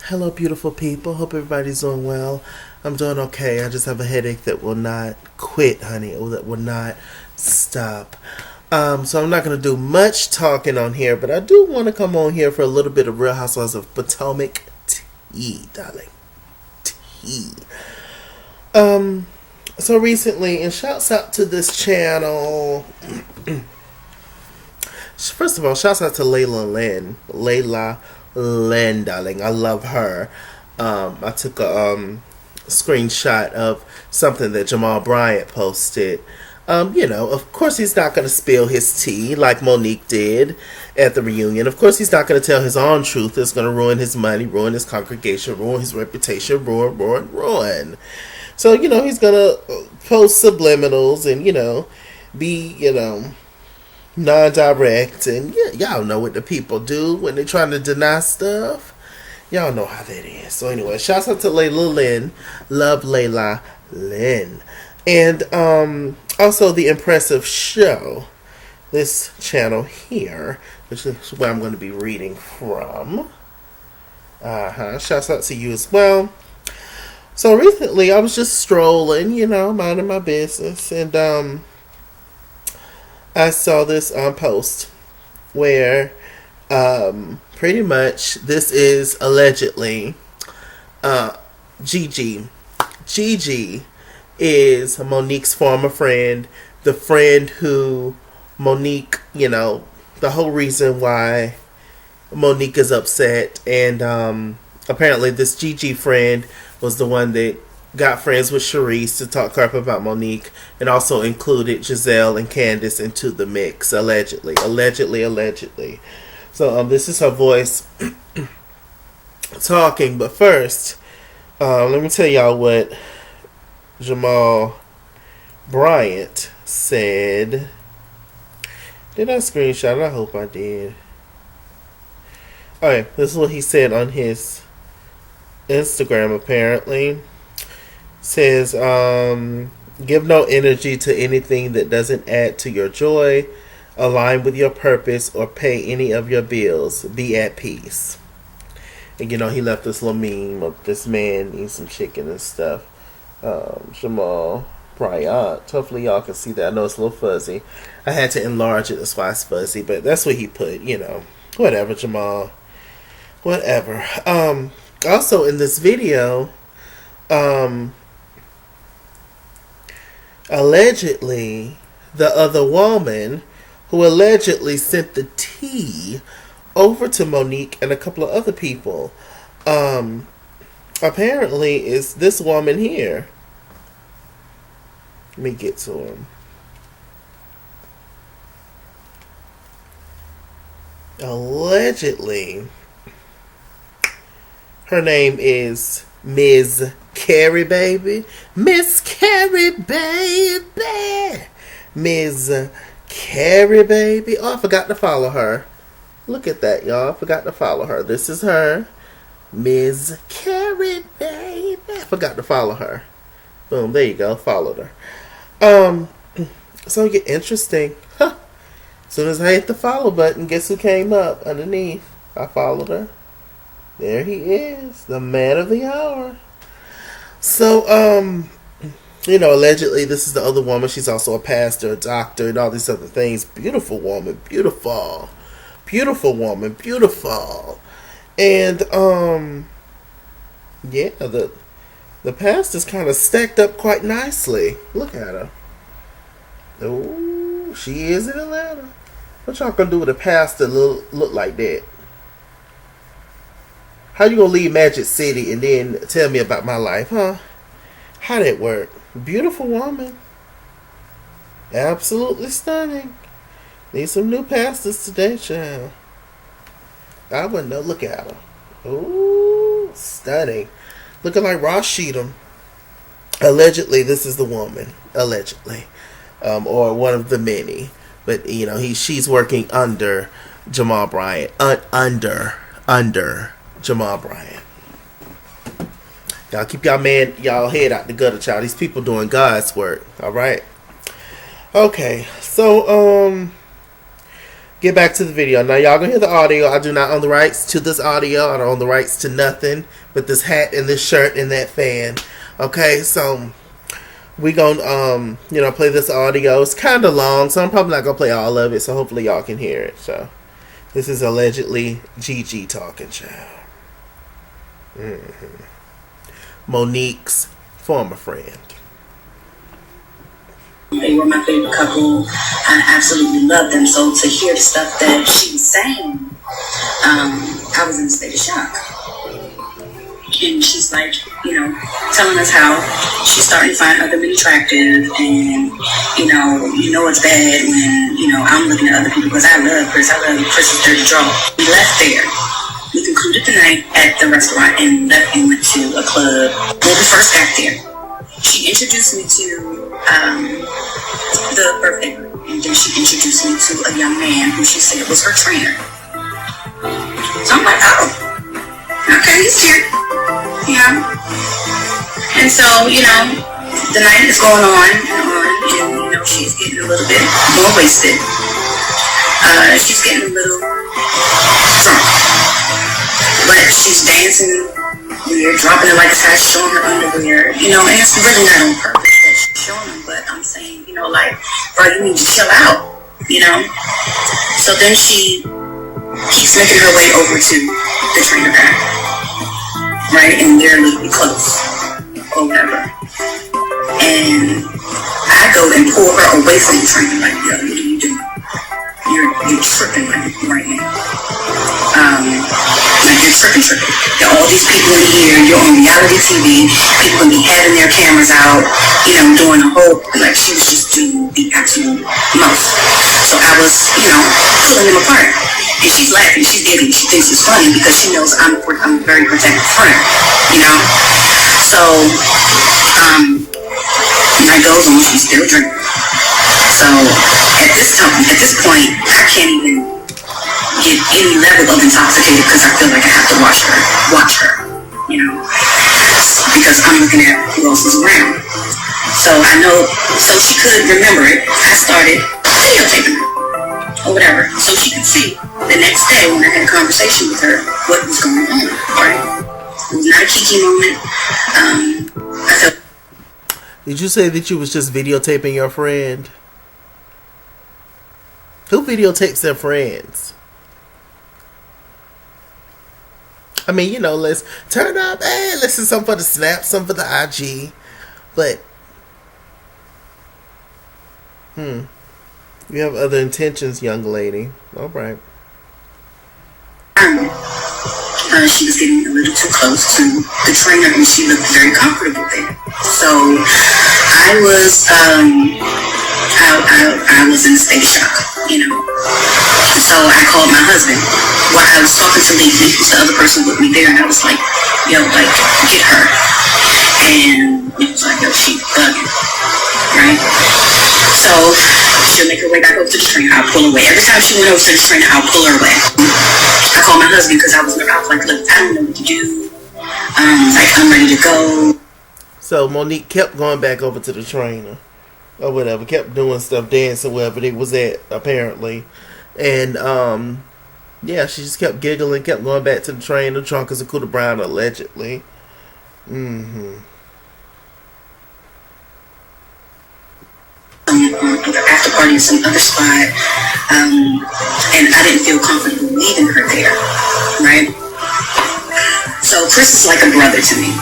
Hello, beautiful people. Hope everybody's doing well. I'm doing okay. I just have a headache that will not quit, honey. Oh, that will not stop. So I'm not going to do much talking on here, but I do want to come on here for a little bit of Real Housewives of Potomac tea, darling. Tea. So recently, and shouts out to this channel. First of all, shouts out to Layla Lynn. Layla Lynn, darling. I love her. I took a screenshot of something that Jamal Bryant posted. Of course he's not going to spill his tea like Monique did at the reunion. Of course he's not going to tell his own truth. It's going to ruin his money, ruin his congregation, ruin his reputation, ruin. So, he's going to post subliminals and, be, non-direct. And y'all know what the people do when they're trying to deny stuff. Y'all know how that is. So anyway, shouts out to Layla Lynn. Love Layla Lynn. And also the impressive show. This channel here, which is where I'm going to be reading from. Shouts out to you as well. So recently I was just strolling, minding my business. And I saw this post where pretty much this is allegedly GIGI. GIGI is Monique's former friend, the friend who Monique, the whole reason why Monique is upset. And apparently this GIGI friend was the one that got friends with Charisse to talk crap about Monique, and also included Giselle and Candace into the mix, allegedly. So this is her voice talking. But first, let me tell y'all what Jamal Bryant said. Did I screenshot it? I hope I did. Alright, this is what he said on his Instagram, apparently. Says, give no energy to anything that doesn't add to your joy, align with your purpose, or pay any of your bills. Be at peace. And he left this little meme of this man eating some chicken and stuff. Jamal Bryant. Hopefully y'all can see that. I know it's a little fuzzy. I had to enlarge it, that's why it's fuzzy, but that's what he put, Whatever, Jamal. Whatever. Also in this video, allegedly, the other woman who allegedly sent the tea over to Monique and a couple of other people, apparently is this woman here. Let me get to him. Allegedly, her name is Ms. Carrie Baby. Miss Carrie Baby. Ms. Carrie Baby. Oh, I forgot to follow her. Look at that, y'all. I forgot to follow her. This is her. Ms. Carrie Baby. I forgot to follow her. Boom, there you go. Followed her. So yeah, interesting. Huh. As soon as I hit the follow button, guess who came up underneath? I followed her. There he is, the man of the hour. So, allegedly this is the other woman. She's also a pastor, a doctor, and all these other things. Beautiful woman, beautiful. Beautiful woman, beautiful. And, yeah, the pastor's kind of stacked up quite nicely. Look at her. Oh, she is in Atlanta. What y'all gonna do with a pastor look like that? How you gonna leave Magic City and then tell me about my life, huh? How that work? Beautiful woman. Absolutely stunning. Need some new pastors today, child. I wouldn't know. Look at her. Ooh, stunning. Looking like Ross Cheatham. Allegedly, this is the woman. Allegedly. Or one of the many. But, she's working under Jamal Bryant. Under Jamal Bryant. Y'all keep y'all head out the gutter, child. These people doing God's work. Alright? Okay. So, get back to the video. Now y'all gonna hear the audio. I do not own the rights to this audio. I don't own the rights to nothing but this hat and this shirt and that fan. Okay, so we gonna play this audio. It's kind of long, so I'm probably not gonna play all of it. So hopefully y'all can hear it. So this is allegedly GIGI talking, child. Monique's former friend. They were my favorite couple. I absolutely loved them. So to hear the stuff that she was saying, I was in a state of shock. And she's like, telling us how she's starting to find other men attractive, and it's bad when I'm looking at other people because I love Chris's dirty draw. We left there. We concluded the night at the restaurant and left and went to a club. When we first got there, she introduced me to the birthday girl, and then she introduced me to a young man who she said was her trainer. So I'm like, oh, okay, he's cute, And so, the night is going on and she's getting a little bit more wasted. She's getting a little drunk, but she's dancing weird, dropping it like it's hot, showing her underwear, and it's really not on purpose that she's showing them, but I'm saying, bro, you need to chill out, So then she keeps making her way over to the trainer guy, right, and they're literally close, or whatever, and I go and pull her away from the trainer, like, yo, what are you doing? You're tripping right now. Like you're tripping. There are all these people in here, you're on reality TV, people gonna be having their cameras out, doing a whole, like she was just doing the absolute most. So I was, pulling them apart. And she's laughing, she's giggling, she thinks it's funny because she knows I'm a very protective friend, So, night goes on, she's still drinking. So at this point, I can't even get any level of intoxicated because I feel like I have to watch her, because I'm looking at who else is around. So I know, so she could remember it. I started videotaping her or whatever, so she could see the next day when I had a conversation with her what was going on. Right? It was not a kiki moment. I felt. Did you say that you was just videotaping your friend? Who videotapes their friends? I mean, let's turn up, hey, listen, some for the Snap, some for the IG. But, you have other intentions, young lady. All right. She was getting a little too close to the trainer, and she looked very comfortable there. So I was in a state of shock, So I called my husband while I was talking to Lee, who's the other person with me there, and I was like, yo, like, get her. And he was like, yo, she bugging, right? So she'll make her way back over to the trainer, I'll pull her away. Every time she went over to the trainer, I'll pull her away. I called my husband because I was like, look, I don't know what to do. I'm ready to go. So Monique kept going back over to the trainer or whatever, kept doing stuff, dancing wherever they was at, apparently. And she just kept giggling, kept going back to the trainer, drunk as a Cooter Brown, allegedly. After party in some other spot, and I didn't feel comfortable leaving her there, right? So Chris is like a brother to me,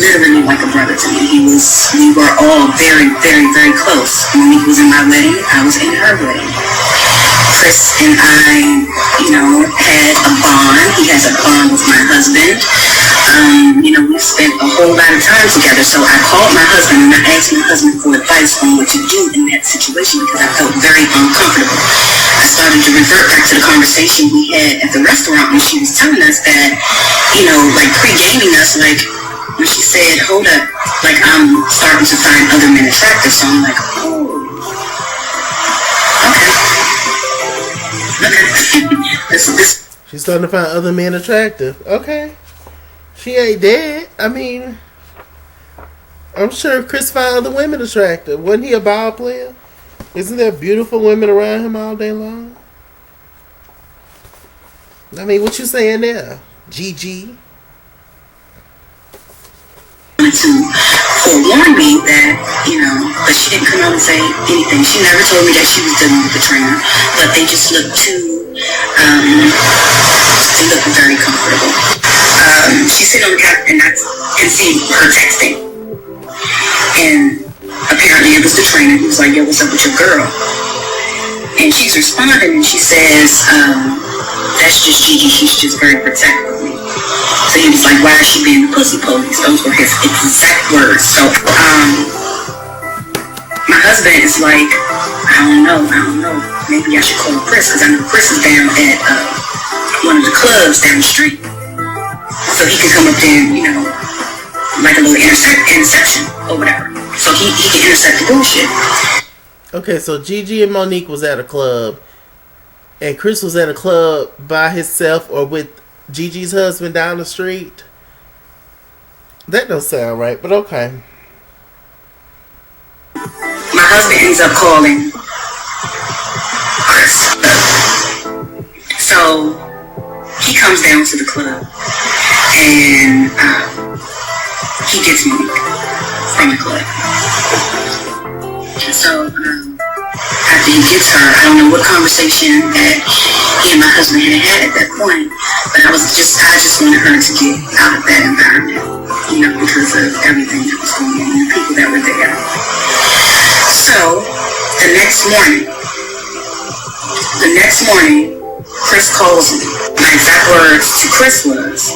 literally like a brother to me. We were all very, very, very close. Monique was in my wedding, I was in her wedding. Chris and I, had a bond. He has a bond with my husband. We spent a whole lot of time together. So I called my husband and I asked my husband for advice on what to do in that situation because I felt very uncomfortable. I started to revert back to the conversation we had at the restaurant when she was telling us that, like pre-gaming us, like when she said, hold up, like I'm starting to find other men attractive. So I'm like, oh, okay. She's starting to find other men attractive. Okay. She ain't dead. I mean, I'm sure Chris found other women attractive. Wasn't he a ball player? Isn't there beautiful women around him all day long? I mean, what you saying there? GG? To forewarn me that, but she didn't come out and say anything. She never told me that she was dealing with the trainer, but they just looked they looked very comfortable. She's sitting on the couch and I can see her texting. And apparently it was the trainer who was like, yo, what's up with your girl? And she's responding and she says, that's just Gigi, she's just very protective of me. So he was like, why is she being the pussy police? Those were his exact words. So, my husband is like, I don't know. Maybe I should call Chris, because I know Chris is down at one of the clubs down the street. So he can come up there and, like a little interception or whatever. So he can intercept the bullshit. Okay, so Gigi and Monique was at a club, and Chris was at a club by himself or with Gigi's husband down the street. That don't sound right, but okay. My husband ends up calling Chris. So he comes down to the club and he gets Monique from the club. So after he gets her, I don't know what conversation that he and my husband had at that point, but I just wanted her to get out of that environment, because of everything that was going on and the people that were there. So the next morning, Chris calls me. My exact words to Chris was,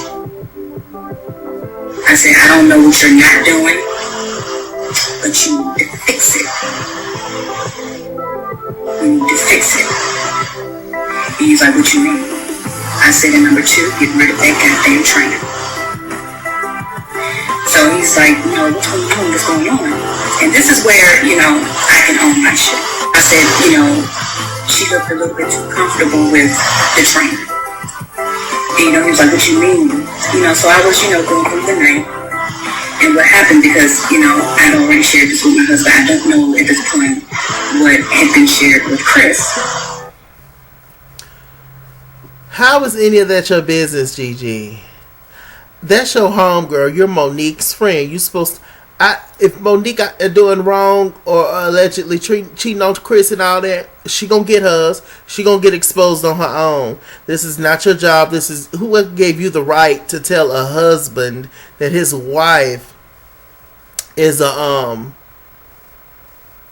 I said, I don't know what you're not doing, but you need to fix it. You need to fix it. And he's like, what you mean? I said, and number 2, get rid of that goddamn trainer. So he's like, what's going on? And this is where, I can own my shit. I said, she looked a little bit too comfortable with the trainer. And, he was like, what you mean? So I was, going through the night. And what happened, because, I'd already shared this with my husband. I don't know at this point what had been shared with Chris. How is any of that your business, Gigi? That's your homegirl. You're Monique's friend. You supposed to, if Monique is doing wrong or allegedly cheating on Chris and all that, she gonna get hers. She gonna get exposed on her own. This is not your job. This is who gave you the right to tell a husband that his wife is a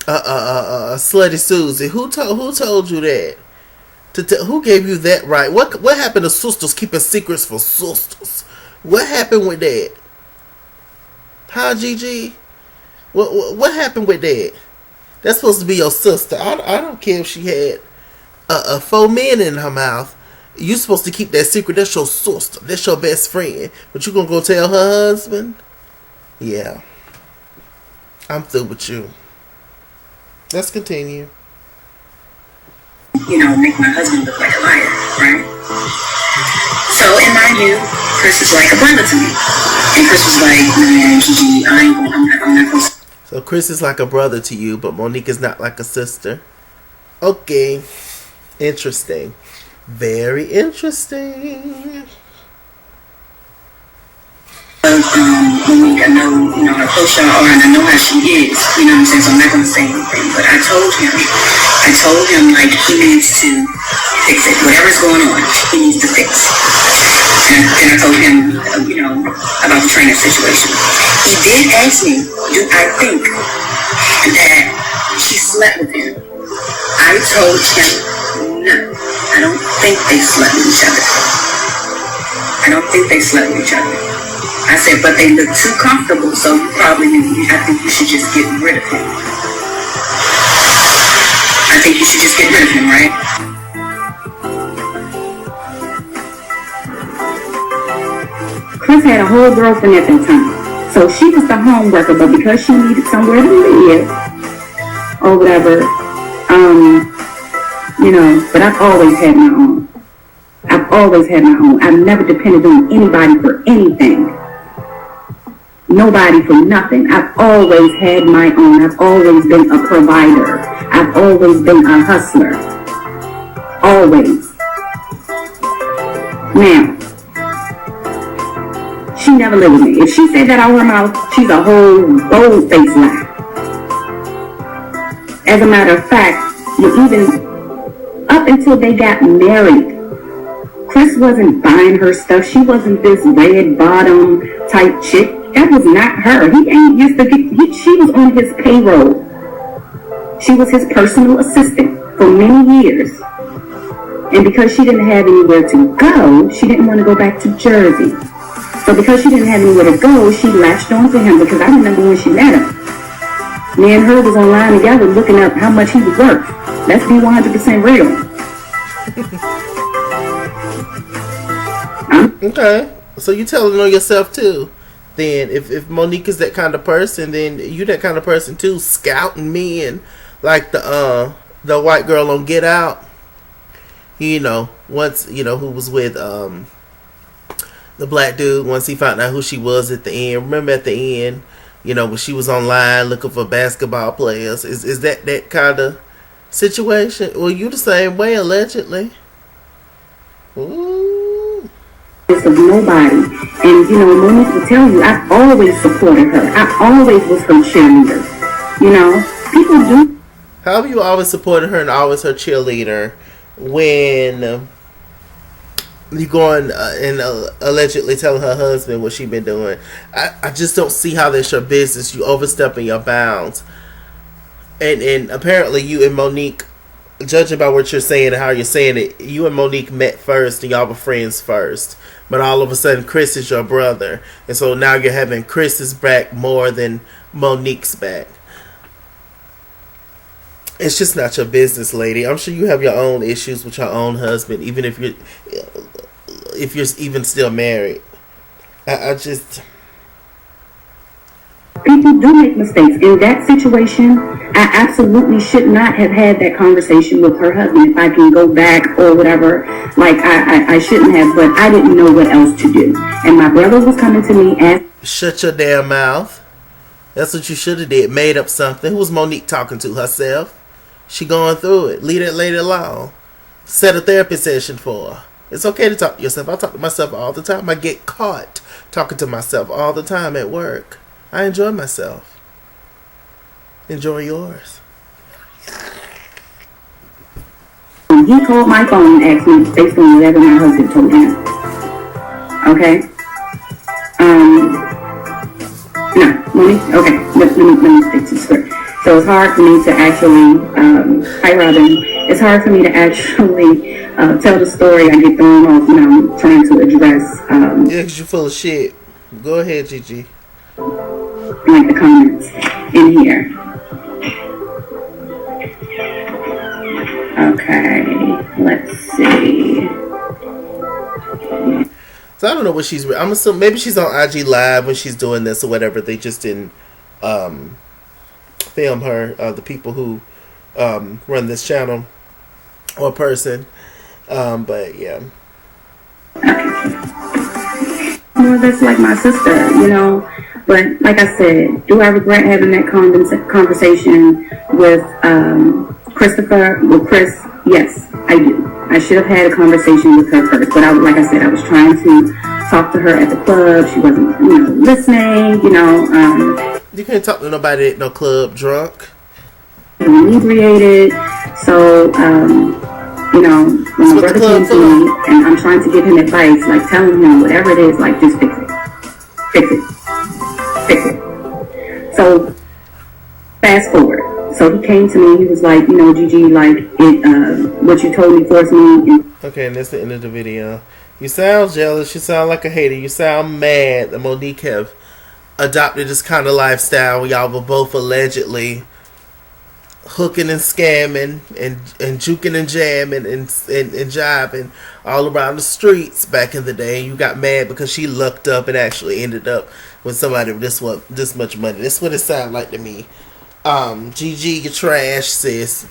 slutty Susie. Who told you that? Who gave you that right? What happened to sisters keeping secrets for sisters? What happened with that? Huh, Gigi? What happened with that? That's supposed to be your sister. I don't care if she had 4 men in her mouth. You supposed to keep that secret. That's your sister. That's your best friend. But you gonna go tell her husband? Yeah. I'm through with you. Let's continue. Make my husband look like a liar, right? So, in my view, Chris is like a brother to me. And Chris was like, man, Gigi, I'm not going to... So, Chris is like a brother to you, but Monique is not like a sister. Okay. Interesting. Very interesting. Monique, I know, how close y'all are, and I know how she is, so I'm not going to say anything, but I told him, like, he needs to fix it. Whatever's going on, he needs to fix. And I told him, about the trainer situation. He did ask me, do I think that she slept with him? I told him, no, I don't think they slept with each other. I said, but they look too comfortable, so I think you should just get rid of him. I think you should just get rid of him, right? Chris had a whole girlfriend at that time. So she was the home worker, but because she needed somewhere to live or whatever, but I've always had my own. I've never depended on anybody for anything. Nobody for nothing. I've always had my own. I've always been a provider. I've always been a hustler. Always. Now, she never lived with me. If she said that out of her mouth, she's a whole bold-faced lie. As a matter of fact, even up until they got married, Chris wasn't buying her stuff. She wasn't this red bottom type chick. That was not her. He ain't used to get, she was on his payroll. She was his personal assistant for many years. And because she didn't have anywhere to go, she didn't want to go back to Jersey. So because she didn't have anywhere to go, she latched on to him, because I remember when she met him. Me and her was online together looking up how much he was worth. Let's be 100% real. Okay. So you telling on yourself too. Then if Monique is that kind of person, then you that kind of person too, scouting men like the white girl on Get Out. You know, once, you know, who was with the black dude, once he found out who she was at the end. Remember at the end, you know, when she was online looking for basketball players. Is that kind of situation? Well, you the same way, allegedly. Ooh. Of nobody. And, you know, Monique will tell you, I always supported her. I always was her cheerleader. You know, people do. How have you always supported her and always her cheerleader when you going and allegedly telling her husband what she been doing? I just don't see how that's your business. You overstepping your bounds. And apparently you and Monique, judging by what you're saying and how you're saying it, you and Monique met first and y'all were friends first. But all of a sudden Chris is your brother. And so now you're having Chris's back more than Monique's back. It's just not your business, lady. I'm sure you have your own issues with your own husband, even if you're even still married. I just... People do make mistakes. In that situation, I absolutely should not have had that conversation with her husband. If I can go back or whatever, like I shouldn't have, but I didn't know what else to do. And my brother was coming to me and... Shut your damn mouth. That's what you should have did. Made up something. Who was Monique talking to? Herself? She going through it. Leave that lady alone. Set a therapy session for her. It's okay to talk to yourself. I talk to myself all the time. I get caught talking to myself all the time at work. I enjoy myself. Enjoy yours. He called my phone and asked me based on whatever my husband told him. Okay? No, Monique, okay, let me stick to the script. So it's hard for me to actually, hi Robin, it's hard for me to actually tell the story. I get thrown off when I'm trying to address. Yeah, because you're full of shit. Go ahead, Gigi. Like the comments in here. Okay, let's see. So I don't know what she's... I'm assuming maybe she's on IG Live when she's doing this or whatever. They just didn't film her, the people who run this channel or person. But yeah. More that's like my sister, you know. But like I said, do I regret having that conversation with Christopher, with Chris? Yes, I do. I should have had a conversation with her first. But like I said, I was trying to talk to her at the club. She wasn't, you know, listening, you know. You can't talk to nobody at no club drunk. Inebriated. So, you know, when my brother came to me and I'm trying to give him advice, like telling him whatever it is, like just fix it. Fix it. Fix it. So, fast forward. So he came to me, he was like, you know, Gigi, like, what you told me forced me. Okay, and that's the end of the video. You sound jealous, you sound like a hater, you sound mad that Monique have adopted this kind of lifestyle where y'all were both allegedly hooking and scamming and juking and jamming and jiving all around the streets back in the day. You got mad because she lucked up and actually ended up with somebody with this much money. That's what it sounded like to me. GG, you trash, sis.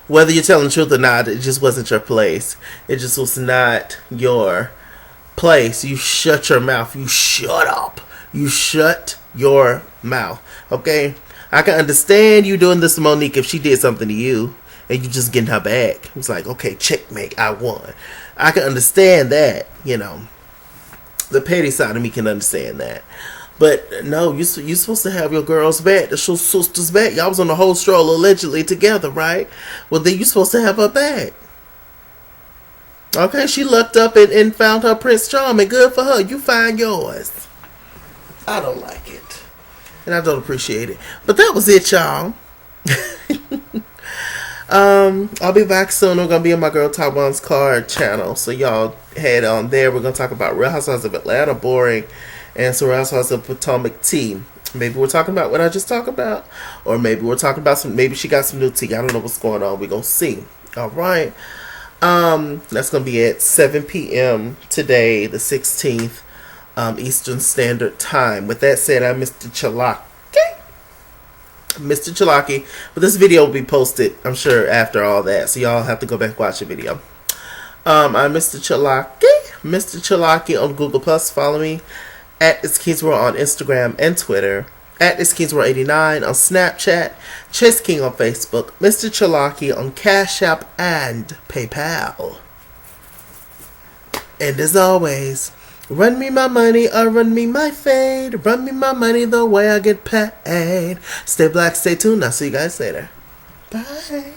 Whether you're telling the truth or not, it just wasn't your place. It just was not your place. You shut your mouth. You shut up. You shut your mouth. Okay? I can understand you doing this to Monique if she did something to you and you just getting her back. It's like, okay, checkmate, I won. I can understand that, you know. The petty side of me can understand that. But no, you supposed to have your girl's back, the sister's back. Y'all was on the whole stroll allegedly together, right? Well, then you supposed to have her back. Okay, she looked up and found her Prince Charming. Good for her. You find yours. I don't like it. And I don't appreciate it. But that was it, y'all. I'll be back soon. We're gonna be on my girl Taiwan's card channel, so y'all head on there. We're gonna talk about Real Housewives of Atlanta, boring, and some Real Housewives of Potomac tea. Maybe we're talking about what I just talked about, or maybe we're talking about some. Maybe she got some new tea. I don't know what's going on. We're gonna see. All right. That's gonna be at 7 p.m. today, the 16th, Eastern Standard Time. With that said, I'm Mr. Chalaki, but this video will be posted, I'm sure, after all that, so y'all have to go back and watch the video. I'm Mr. Chalaki on Google Plus. Follow me at It's Kings World on Instagram and Twitter, at It's Kings World 89 on Snapchat, Chase King on Facebook, Mr. Chalaki on Cash App and PayPal. And as always, run me my money or run me my fade. Run me my money the way I get paid. Stay black, stay tuned. I'll see you guys later. Bye.